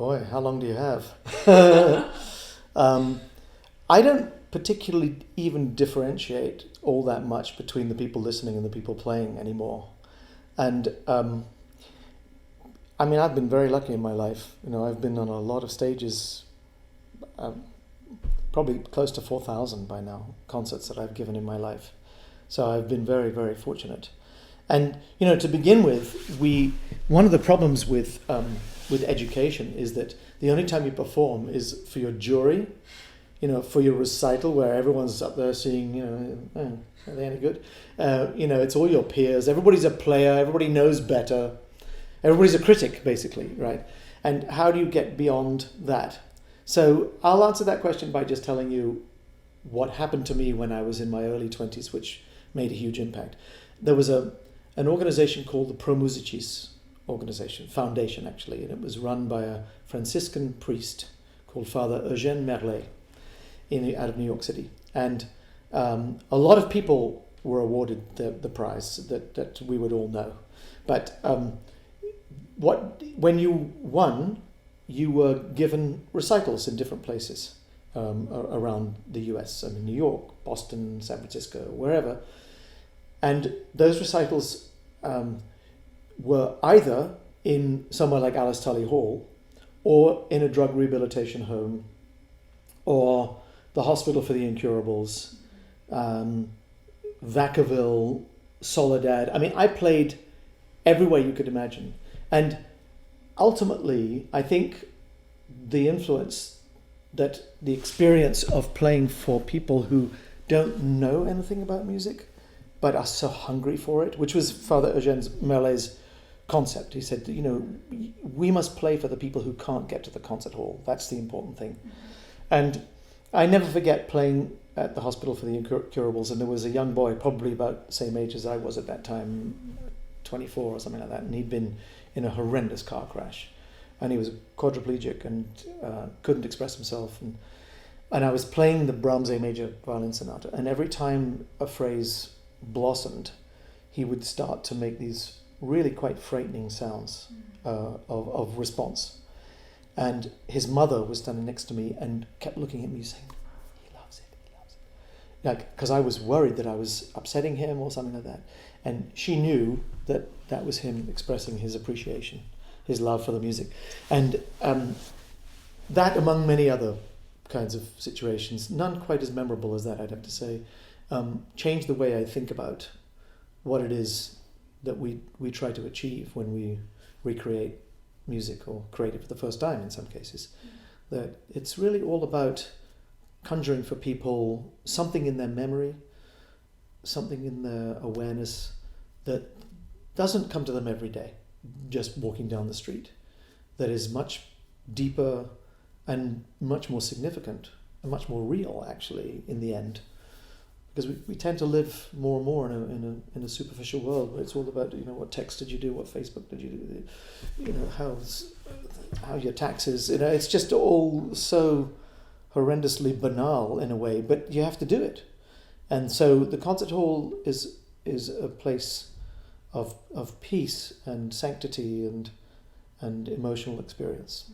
Boy, how long do you have? I don't particularly even differentiate all that much between the people listening and the people playing anymore. And I mean, I've been very lucky in my life. You know, I've been on a lot of stages, probably close to 4,000 by now, concerts that I've given in my life. So I've been very, very fortunate. And, you know, to begin with, one of the problems with education is that the only time you perform is for your jury, you know, for your recital where everyone's up there seeing, you know, are they any good? You know, it's all your peers. Everybody's a player. Everybody knows better. Everybody's a critic, basically, right? And how do you get beyond that? So I'll answer that question by just telling you what happened to me when I was in my early 20s, which made a huge impact. There was an organization called the Pro Musicis Foundation, actually, and it was run by a Franciscan priest called Father Eugène Merlet out of New York City. And a lot of people were awarded the prize that we would all know. But when you won, you were given recitals in different places around the US. I mean, New York, Boston, San Francisco, wherever. And those recitals were either in somewhere like Alice Tully Hall, or in a drug rehabilitation home, or the Hospital for the Incurables, Vacaville, Soledad. I mean, I played everywhere you could imagine. And ultimately, I think the influence that the experience of playing for people who don't know anything about music, but are so hungry for it, which was Father Eugène Merlet's concept. He said, you know, we must play for the people who can't get to the concert hall. That's the important thing. And I never forget playing at the Hospital for the Incurables, and there was a young boy, probably about the same age as I was at that time, 24 or something like that, and he'd been in a horrendous car crash. And he was quadriplegic and couldn't express himself. And I was playing the Brahms A major violin sonata, and every time a phrase blossomed, he would start to make these really quite frightening sounds of response. And his mother was standing next to me and kept looking at me saying, he loves it. Like, because I was worried that I was upsetting him or something like that. And she knew that that was him expressing his appreciation, his love for the music. And that, among many other kinds of situations, none quite as memorable as that, I'd have to say, changed the way I think about what it is that we try to achieve when we recreate music or create it for the first time in some cases. That it's really all about conjuring for people something in their memory, something in their awareness that doesn't come to them every day, just walking down the street, that is much deeper and much more significant and much more real, actually, in the end. Because we tend to live more and more in a superficial world where it's all about, you know, what text did you do, what Facebook did you do, you know, how your taxes, you know, it's just all so horrendously banal in a way, but you have to do it. And so the concert hall is a place of peace and sanctity and emotional experience.